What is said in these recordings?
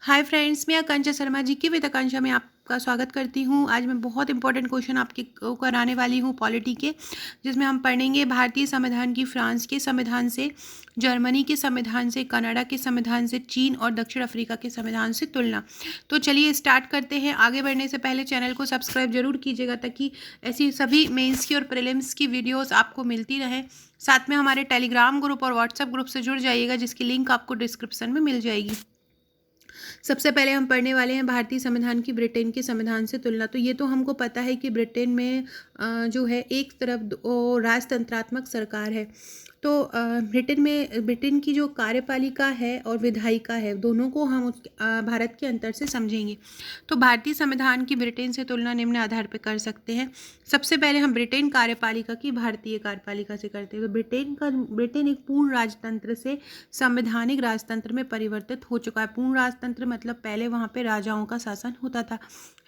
Hi friends, मैं आकांक्षा शर्मा जी की with आकांक्षा में आपका स्वागत करती हूँ। आज मैं बहुत इंपॉर्टेंट क्वेश्चन आपके को कराने वाली हूँ पॉलिटी के, जिसमें हम पढ़ेंगे भारतीय संविधान की फ्रांस के संविधान से, जर्मनी के संविधान से, कनाडा के संविधान से, चीन और दक्षिण अफ्रीका के संविधान से तुलना। तो चलिए स्टार्ट करते हैं। आगे बढ़ने से पहले चैनल को सब्सक्राइब जरूर कीजिएगा ताकि ऐसी सभी मेंस की और प्रीलिम्स की वीडियोज़ आपको मिलती रहे। साथ में हमारे टेलीग्राम ग्रुप और व्हाट्सएप ग्रुप से जुड़ जाइएगा, जिसकी लिंक आपको डिस्क्रिप्शन में मिल जाएगी। सबसे पहले हम पढ़ने वाले हैं भारतीय संविधान की ब्रिटेन के संविधान से तुलना। तो ये तो हमको पता है कि ब्रिटेन में जो है एक तरफ राजतंत्रात्मक सरकार है। तो ब्रिटेन की जो कार्यपालिका है और विधायिका है, दोनों को हम भारत के अंतर से समझेंगे। तो भारतीय संविधान की ब्रिटेन से तुलना निम्न आधार पर कर सकते हैं। सबसे पहले हम ब्रिटेन कार्यपालिका की भारतीय कार्यपालिका से करते हैं। तो ब्रिटेन एक पूर्ण राजतंत्र से संवैधानिक राजतंत्र में परिवर्तित हो चुका है। पूर्ण राजतंत्र मतलब पहले वहाँ पे राजाओं का शासन होता था,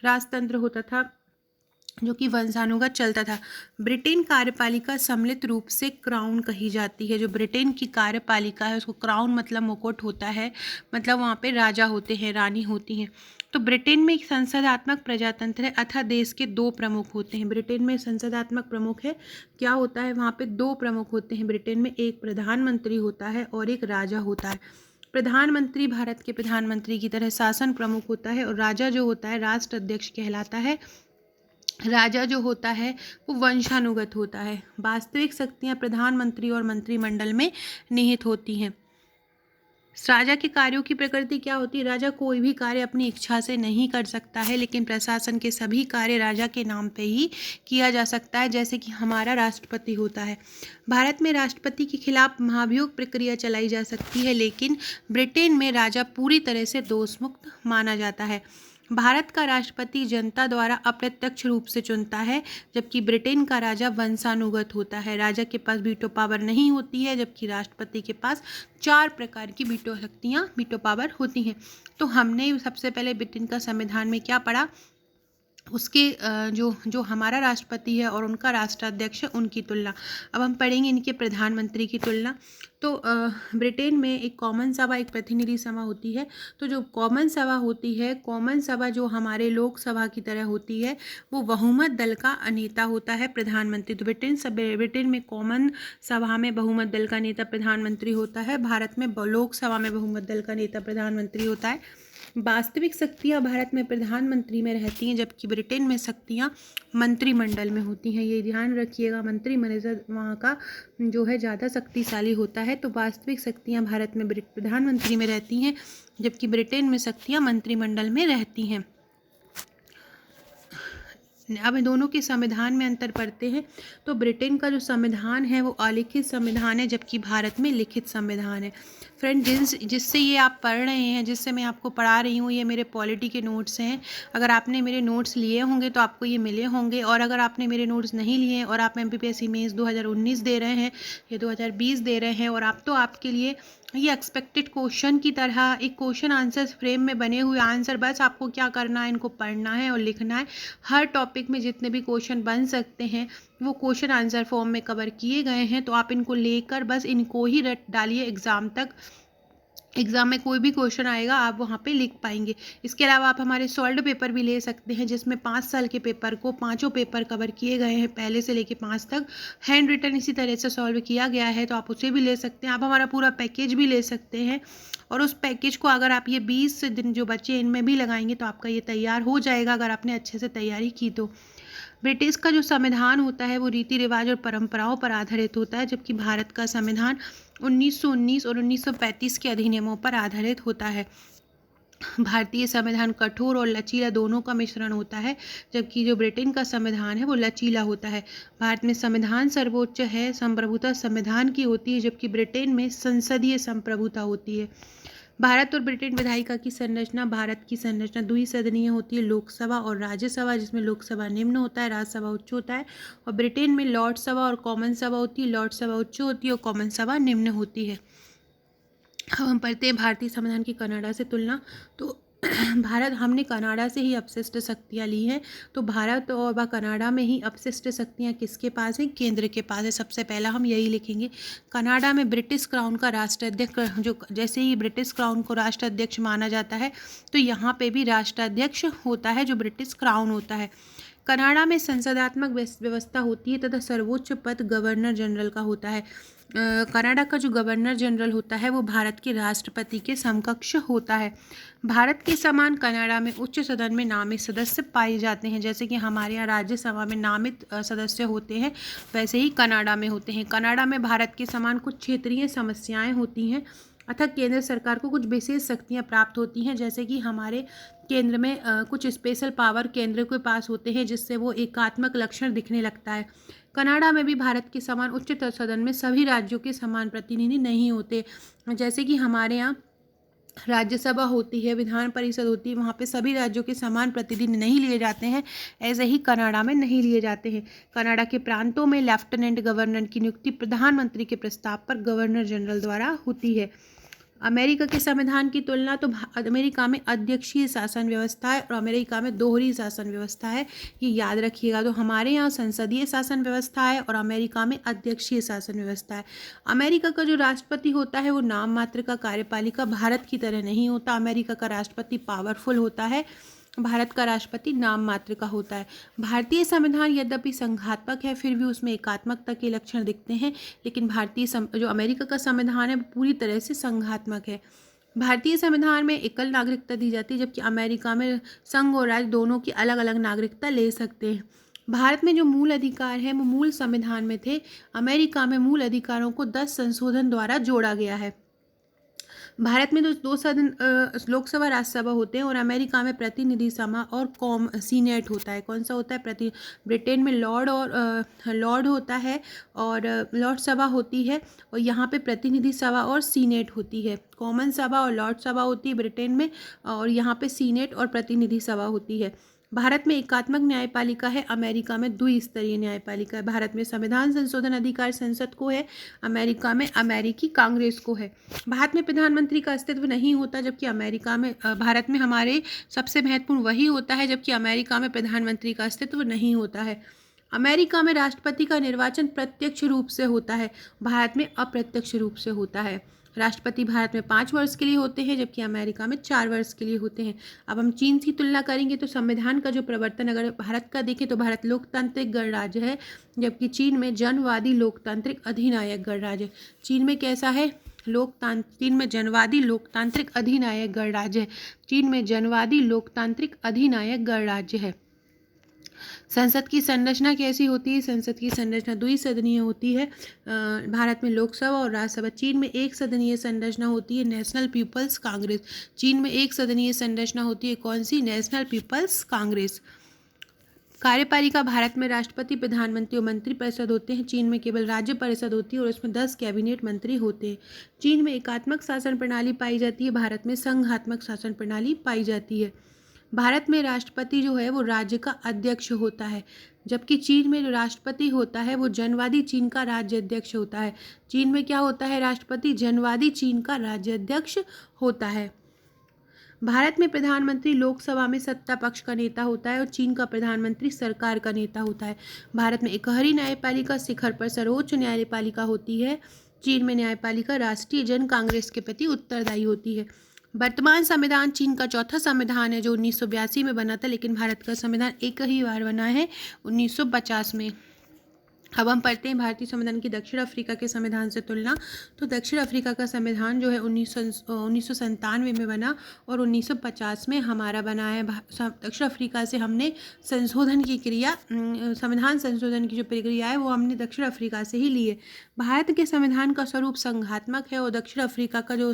राजतंत्र होता था जो कि वंशानुगत चलता था। ब्रिटेन कार्यपालिका सम्मिलित रूप से क्राउन कही जाती है। जो ब्रिटेन की कार्यपालिका है उसको क्राउन मतलब मुकुट होता है, मतलब वहाँ पे राजा होते हैं, रानी होती हैं। तो ब्रिटेन में एक संसदात्मक प्रजातंत्र है अथवा देश के दो प्रमुख होते हैं। ब्रिटेन में संसदात्मक प्रमुख है, क्या होता है वहाँ पे दो प्रमुख होते हैं ब्रिटेन में, एक प्रधानमंत्री होता है और एक राजा होता है। प्रधानमंत्री भारत के प्रधानमंत्री की तरह शासन प्रमुख होता है और राजा जो होता है राष्ट्र अध्यक्ष कहलाता है। राजा जो होता है वो वंशानुगत होता है। वास्तविक शक्तियां प्रधानमंत्री और मंत्रिमंडल में निहित होती हैं। राजा के कार्यों की प्रकृति क्या होती है? राजा कोई भी कार्य अपनी इच्छा से नहीं कर सकता है, लेकिन प्रशासन के सभी कार्य राजा के नाम पे ही किया जा सकता है, जैसे कि हमारा राष्ट्रपति होता है। भारत में राष्ट्रपति के खिलाफ महाभियोग प्रक्रिया चलाई जा सकती है, लेकिन ब्रिटेन में राजा पूरी तरह से दोषमुक्त माना जाता है। भारत का राष्ट्रपति जनता द्वारा अप्रत्यक्ष रूप से चुनता है, जबकि ब्रिटेन का राजा वंशानुगत होता है। राजा के पास वीटो पावर नहीं होती है, जबकि राष्ट्रपति के पास 4 प्रकार की वीटो पावर होती हैं। तो हमने सबसे पहले ब्रिटेन का संविधान में क्या पढ़ा, उसके जो हमारा राष्ट्रपति है और उनका राष्ट्राध्यक्ष है उनकी तुलना। अब हम पढ़ेंगे इनके प्रधानमंत्री की तुलना। तो ब्रिटेन में एक कॉमन सभा, एक प्रतिनिधि सभा होती है। तो जो कॉमन सभा होती है, कॉमन सभा जो हमारे लोकसभा की तरह होती है, वो बहुमत दल का नेता होता है प्रधानमंत्री। तो ब्रिटेन में कॉमन सभा में बहुमत दल का नेता प्रधानमंत्री होता है। भारत में लोकसभा में बहुमत दल का नेता प्रधानमंत्री होता है। वास्तविक शक्तियां भारत में प्रधानमंत्री में रहती हैं, जबकि ब्रिटेन में शक्तियां मंत्रिमंडल में होती हैं। ये ध्यान रखिएगा, मंत्रिमंडल वहाँ का जो है ज़्यादा शक्तिशाली होता है। तो वास्तविक शक्तियां भारत में प्रधानमंत्री में रहती हैं, जबकि ब्रिटेन में शक्तियां मंत्रिमंडल में रहती हैं। अब दोनों के संविधान में अंतर पढ़ते हैं। तो ब्रिटेन का जो संविधान है वो अलिखित संविधान है, जबकि भारत में लिखित संविधान है। फ्रेंड, जिससे ये आप पढ़ रहे हैं, जिससे मैं आपको पढ़ा रही हूँ, ये मेरे पॉलिटी के नोट्स हैं। अगर आपने मेरे नोट्स लिए होंगे तो आपको ये मिले होंगे, और अगर आपने मेरे नोट्स नहीं लिए हैं और आप MPPSC मेंस 2019 दे रहे हैं या 2020 दे रहे हैं, और आपके लिए ये एक्सपेक्टेड क्वेश्चन की तरह एक क्वेश्चन आंसर फ्रेम में बने हुए आंसर, बस आपको क्या करना है, इनको पढ़ना है और लिखना है। हर टॉपिक में जितने भी क्वेश्चन बन सकते हैं वो क्वेश्चन आंसर फॉर्म में कवर किए गए हैं। तो आप इनको लेकर बस इनको ही रट डालिए एग्ज़ाम तक। एग्ज़ाम में कोई भी क्वेश्चन आएगा आप वहाँ पे लिख पाएंगे। इसके अलावा आप हमारे सॉल्व्ड पेपर भी ले सकते हैं, जिसमें 5 साल के पेपर को पाँचों पेपर कवर किए गए हैं, पहले से लेके 5 तक। हैंड रिटन इसी तरह से सॉल्व किया गया है, तो आप उसे भी ले सकते हैं। आप हमारा पूरा पैकेज भी ले सकते हैं, और उस पैकेज को अगर आप ये 20 दिन जो बच्चे इनमें भी लगाएंगे तो आपका ये तैयार हो जाएगा, अगर आपने अच्छे से तैयारी की तो। ब्रिटिश का जो संविधान होता है वो रीति रिवाज और परंपराओं पर आधारित होता है, जबकि भारत का संविधान 1919 और 1935 के अधिनियमों पर आधारित होता है। भारतीय संविधान कठोर और लचीला दोनों का मिश्रण होता है, जबकि जो ब्रिटेन का संविधान है वो लचीला होता है। भारत में संविधान सर्वोच्च है, संप्रभुता संविधान की होती है, जबकि ब्रिटेन में संसदीय संप्रभुता होती है। भारत और ब्रिटेन विधायिका की संरचना, भारत की संरचना द्विसदनीय होती है, लोकसभा और राज्यसभा, जिसमें लोकसभा निम्न होता है, राज्यसभा उच्च होता है। और ब्रिटेन में लॉर्ड सभा और कॉमन सभा होती है, लॉर्ड सभा उच्च होती है और कॉमन सभा निम्न होती है। अब हम पढ़ते हैं भारतीय संविधान की कनाडा से तुलना। तो भारत हमने कनाडा से ही अपशिष्ट शक्तियाँ ली हैं, तो भारत और व कनाडा में ही अपशिष्ट शक्तियाँ किसके पास हैं? केंद्र के पास है। सबसे पहला हम यही लिखेंगे। कनाडा में ब्रिटिश क्राउन का राष्ट्राध्यक्ष, जो जैसे ही ब्रिटिश क्राउन को राष्ट्राध्यक्ष माना जाता है, तो यहाँ पे भी राष्ट्राध्यक्ष होता है जो ब्रिटिश क्राउन होता है। कनाडा में संसदात्मक व्यवस्था होती है तथा सर्वोच्च पद गवर्नर जनरल का होता है। कनाडा का जो गवर्नर जनरल होता है वो भारत के राष्ट्रपति के समकक्ष होता है। भारत के समान कनाडा में उच्च सदन में नामित सदस्य पाए जाते हैं। जैसे कि हमारे यहाँ राज्यसभा में नामित सदस्य होते हैं, वैसे ही कनाडा में होते हैं। कनाडा में भारत के समान कुछ क्षेत्रीय समस्याएं होती हैं अतः केंद्र सरकार को कुछ विशेष शक्तियां प्राप्त होती हैं। जैसे कि हमारे केंद्र में कुछ स्पेशल पावर केंद्र के पास होते हैं, जिससे वो एकात्मक लक्षण दिखने लगता है। कनाडा में भी भारत के समान उच्चतम सदन में सभी राज्यों के समान प्रतिनिधि नहीं होते। जैसे कि हमारे यहाँ राज्यसभा होती है, विधान परिषद होती है, वहाँ पे सभी राज्यों के समान प्रतिनिधि नहीं लिए जाते हैं, ऐसे ही कनाडा में नहीं लिए जाते हैं। कनाडा के प्रांतों में लेफ्टिनेंट गवर्नर की नियुक्ति प्रधानमंत्री के प्रस्ताव पर गवर्नर जनरल द्वारा होती है। अमेरिका के संविधान की तुलना तो अमेरिका में अध्यक्षीय शासन व्यवस्था है और अमेरिका में दोहरी शासन व्यवस्था है, ये याद रखिएगा। तो हमारे यहाँ संसदीय शासन व्यवस्था है और अमेरिका में अध्यक्षीय शासन व्यवस्था है। अमेरिका का जो राष्ट्रपति होता है वो नाम मात्र का कार्यपालिका भारत की तरह नहीं होता। अमेरिका का राष्ट्रपति पावरफुल होता है, भारत का राष्ट्रपति नाम मात्र का होता है। भारतीय संविधान यद्यपि संघात्मक है, फिर भी उसमें एकात्मकता के लक्षण दिखते हैं, लेकिन जो अमेरिका का संविधान है पूरी तरह से संघात्मक है। भारतीय संविधान में एकल नागरिकता दी जाती है, जबकि अमेरिका में संघ और राज्य दोनों की अलग अलग नागरिकता ले सकते हैं। भारत में जो मूल अधिकार हैं वो मूल संविधान में थे। अमेरिका में मूल अधिकारों को 10 संशोधन द्वारा जोड़ा गया है। भारत में दो सदन लोकसभा राज्यसभा होते हैं और अमेरिका में प्रतिनिधि सभा और सीनेट होता है। कौन सा होता है? ब्रिटेन में लॉर्ड होता है और लॉर्ड सभा होती है, और यहाँ पे प्रतिनिधि सभा और सीनेट होती है। कॉमन सभा और लॉर्ड सभा होती है ब्रिटेन में, और यहाँ पे सीनेट और प्रतिनिधि सभा होती है। भारत में एकात्मक न्यायपालिका है, अमेरिका में द्विस्तरीय न्यायपालिका है। भारत में संविधान संशोधन अधिकार संसद को है, अमेरिका में अमेरिकी कांग्रेस को है। भारत में प्रधानमंत्री का अस्तित्व नहीं होता, जबकि भारत में हमारे सबसे महत्वपूर्ण वही होता है, जबकि अमेरिका में प्रधानमंत्री का अस्तित्व नहीं होता है। अमेरिका में राष्ट्रपति का निर्वाचन प्रत्यक्ष रूप से होता है, भारत में अप्रत्यक्ष रूप से होता है। राष्ट्रपति भारत में 5 वर्ष के लिए होते हैं, जबकि अमेरिका में 4 वर्ष के लिए होते हैं। अब हम चीन की तुलना करेंगे तो संविधान का जो प्रवर्तन अगर भारत का देखें तो भारत लोकतांत्रिक गणराज्य है, जबकि चीन में जनवादी लोकतांत्रिक अधिनायक गणराज्य है। चीन में कैसा है? चीन में जनवादी लोकतांत्रिक अधिनायक गणराज्य है। चीन में जनवादी लोकतांत्रिक अधिनायक गणराज्य है। संसद की संरचना कैसी होती है? संसद की संरचना द्विसदनीय होती है। भारत में लोकसभा और राज्यसभा। चीन में एक सदनीय संरचना होती है, नेशनल पीपल्स कांग्रेस। चीन में एक सदनीय संरचना होती है, कौन सी? National peoples Congress. कार्यपालिका भारत में राष्ट्रपति, प्रधानमंत्री और मंत्रिपरिषद होते हैं। चीन में केवल राज्य परिषद होती है और उसमें 10 कैबिनेट मंत्री होते हैं। चीन में एकात्मक शासन प्रणाली पाई जाती है, भारत में संघात्मक शासन प्रणाली पाई जाती है। भारत में राष्ट्रपति जो है वो राज्य का अध्यक्ष होता है, जबकि चीन में जो राष्ट्रपति होता है वो जनवादी चीन का राज्य अध्यक्ष होता है। चीन में क्या होता है? राष्ट्रपति जनवादी चीन का राज्य अध्यक्ष होता है। भारत में प्रधानमंत्री लोकसभा में सत्ता पक्ष का नेता होता है और चीन का प्रधानमंत्री सरकार का नेता होता है। भारत में एकहरी न्यायपालिका, शिखर पर सर्वोच्च न्यायपालिका होती है। चीन में न्यायपालिका राष्ट्रीय जन कांग्रेस के प्रति उत्तरदायी होती है। वर्तमान संविधान चीन का चौथा संविधान है जो 1982 में बना था, लेकिन भारत का संविधान एक ही बार बना है, 1950 में। अब हम पढ़ते हैं भारतीय संविधान की दक्षिण अफ्रीका के संविधान से तुलना। तो दक्षिण अफ्रीका का संविधान जो है 1997 में बना और 1950 में हमारा बना है। दक्षिण अफ्रीका से हमने संशोधन की क्रिया, संविधान संशोधन की जो प्रक्रिया है वो हमने दक्षिण अफ्रीका से ही ली है। भारत के संविधान का स्वरूप संघात्मक है और दक्षिण अफ्रीका का जो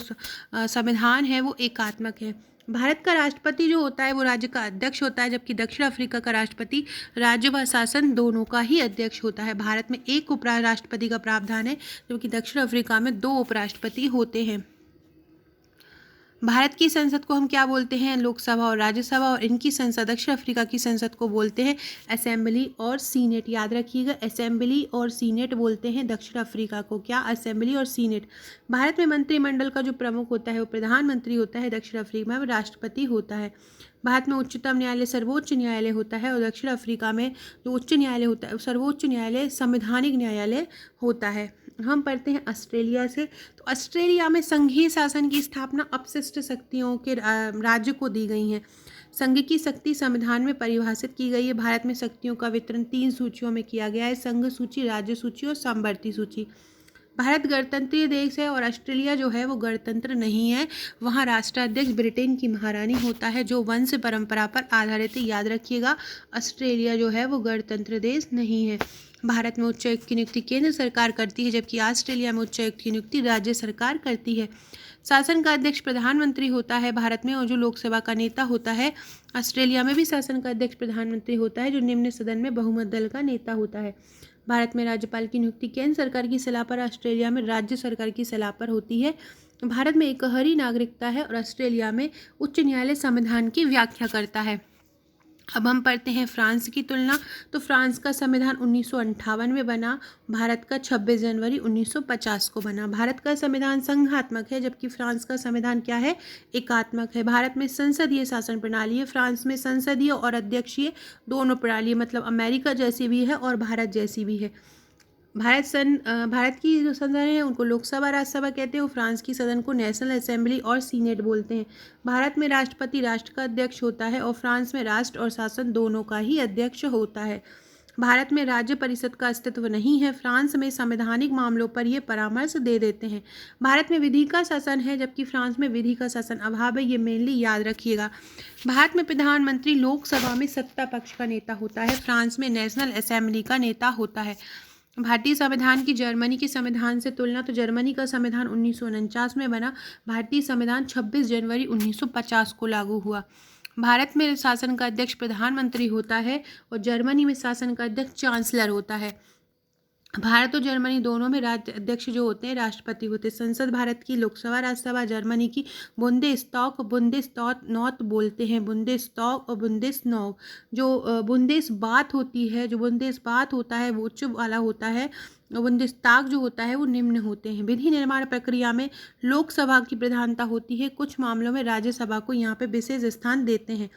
संविधान है वो एकात्मक है। भारत का राष्ट्रपति जो होता है वो राज्य का अध्यक्ष होता है, जबकि दक्षिण अफ्रीका का राष्ट्रपति राज्य व शासन दोनों का ही अध्यक्ष होता है। भारत में एक उपराष्ट्रपति का प्रावधान है, जबकि दक्षिण अफ्रीका में 2 उपराष्ट्रपति होते हैं। भारत की संसद को हम क्या बोलते हैं? लोकसभा और राज्यसभा, और इनकी संसद दक्षिण अफ्रीका की संसद को बोलते हैं असेंबली और सीनेट। याद रखिएगा, असेंबली और सीनेट बोलते हैं दक्षिण अफ्रीका को। क्या? असेंबली और सीनेट। भारत में मंत्रिमंडल का जो प्रमुख होता है वो प्रधानमंत्री होता है, दक्षिण अफ्रीका में राष्ट्रपति होता है। भारत में उच्चतम न्यायालय सर्वोच्च न्यायालय होता है, और दक्षिण अफ्रीका में जो उच्च न्यायालय होता है सर्वोच्च न्यायालय संवैधानिक न्यायालय होता है। हम पढ़ते हैं ऑस्ट्रेलिया से। तो ऑस्ट्रेलिया में संघीय शासन की स्थापना अपशिष्ट शक्तियों के राज्य को दी गई है। संघ की शक्ति संविधान में परिभाषित की गई है। भारत में शक्तियों का वितरण 3 सूचियों में किया गया है: संघ सूची, राज्य सूची और समवर्ती सूची। भारत गणतंत्रीय देश है और ऑस्ट्रेलिया जो है वो गणतंत्र नहीं है। वहाँ राष्ट्राध्यक्ष ब्रिटेन की महारानी होता है जो वंश परंपरा पर आधारित है। याद रखिएगा, ऑस्ट्रेलिया जो है वो गणतंत्र देश नहीं है। भारत में उच्चायुक्त की नियुक्ति केंद्र सरकार करती है, जबकि ऑस्ट्रेलिया में उच्चायुक्त की नियुक्ति राज्य सरकार करती है। शासन का अध्यक्ष प्रधानमंत्री होता है भारत में, और जो लोकसभा का नेता होता है ऑस्ट्रेलिया में भी शासन का अध्यक्ष प्रधानमंत्री होता है, जो निम्न सदन में बहुमत दल का नेता होता है। भारत में राज्यपाल की नियुक्ति केंद्र सरकार की सलाह पर, ऑस्ट्रेलिया में राज्य सरकार की सलाह पर होती है। भारत में एकहरी नागरिकता है और ऑस्ट्रेलिया में उच्च न्यायालय संविधान की व्याख्या करता है। अब हम पढ़ते हैं फ्रांस की तुलना। तो फ्रांस का संविधान 1958 में बना, भारत का 26 जनवरी 1950 को बना। भारत का संविधान संघात्मक है, जबकि फ्रांस का संविधान क्या है? एकात्मक है। भारत में संसदीय शासन प्रणाली है, फ्रांस में संसदीय और अध्यक्षीय दोनों प्रणाली, मतलब अमेरिका जैसी भी है और भारत जैसी भी है। भारत की जो सदन है उनको लोकसभा राज्यसभा कहते हैं, और फ्रांस की सदन को नेशनल असेंबली और सीनेट बोलते हैं। भारत में राष्ट्रपति राष्ट्र का अध्यक्ष होता है, और फ्रांस में राष्ट्र और शासन दोनों का ही अध्यक्ष होता है। भारत में राज्य परिषद का अस्तित्व नहीं है, फ्रांस में संवैधानिक मामलों पर ये परामर्श दे देते हैं। भारत में विधि का शासन है, जबकि फ्रांस में विधि का शासन अभाव है। ये मेनली याद रखिएगा। भारत में प्रधानमंत्री लोकसभा में सत्ता पक्ष का नेता होता है, फ्रांस में नेशनल असेंबली का नेता होता है। भारतीय संविधान की जर्मनी के संविधान से तुलना। तो जर्मनी का संविधान 1949 में बना, भारतीय संविधान 26 जनवरी 1950 को लागू हुआ। भारत में शासन का अध्यक्ष प्रधानमंत्री होता है, और जर्मनी में शासन का अध्यक्ष चांसलर होता है। भारत और जर्मनी दोनों में राज्य अध्यक्ष जो होते हैं राष्ट्रपति होते हैं। संसद भारत की, लोकसभा राज्यसभा जर्मनी की। बुंदेस्ताग, बुंदेसनॉत बोलते हैं, बुंदेस्ताग और बुंदेसनॉग। जो बुंदेस बात होती है, जो बुंदेस बात होता है वो उच्च वाला होता है, बुंदेस्ताग जो होता है वो निम्न होते हैं। विधि निर्माण प्रक्रिया में लोकसभा की प्रधानता होती है, कुछ मामलों में राज्यसभा को यहाँ पे विशेष स्थान देते हैं।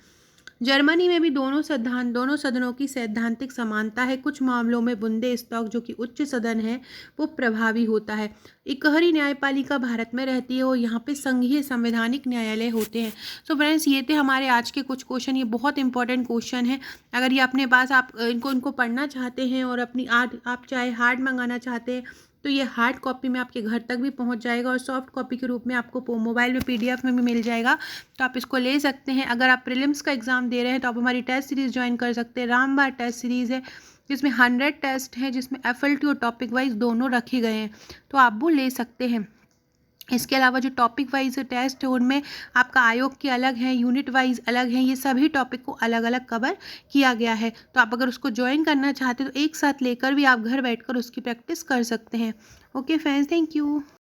जर्मनी में भी दोनों सदनों की सैद्धांतिक समानता है, कुछ मामलों में बुंदेस्ताग जो कि उच्च सदन है वो प्रभावी होता है। इकहरी न्यायपालिका भारत में रहती है, और यहाँ पे संघीय संवैधानिक न्यायालय होते हैं। सो फ्रेंड्स, ये थे हमारे आज के कुछ क्वेश्चन। ये बहुत इंपॉर्टेंट क्वेश्चन है। अगर ये अपने पास आप इनको पढ़ना चाहते हैं और अपनी आप चाहे हार्ड मंगाना चाहते हैं तो ये हार्ड कॉपी में आपके घर तक भी पहुंच जाएगा, और सॉफ्ट कॉपी के रूप में आपको मोबाइल में PDF में भी मिल जाएगा। तो आप इसको ले सकते हैं। अगर आप प्रीलिम्स का एग्ज़ाम दे रहे हैं तो आप हमारी टेस्ट सीरीज़ ज्वाइन कर सकते हैं। रामबाण टेस्ट सीरीज़ है जिसमें 100 टेस्ट हैं, जिसमें FLT और टॉपिक वाइज दोनों रखे गए हैं, तो आप वो ले सकते हैं। इसके अलावा जो टॉपिक वाइज टेस्ट है उनमें आपका आयोग के अलग हैं, यूनिट वाइज अलग हैं, ये सभी टॉपिक को अलग अलग कवर किया गया है। तो आप अगर उसको ज्वाइन करना चाहते हैं तो एक साथ लेकर भी आप घर बैठकर उसकी प्रैक्टिस कर सकते हैं। Okay friends, thank you.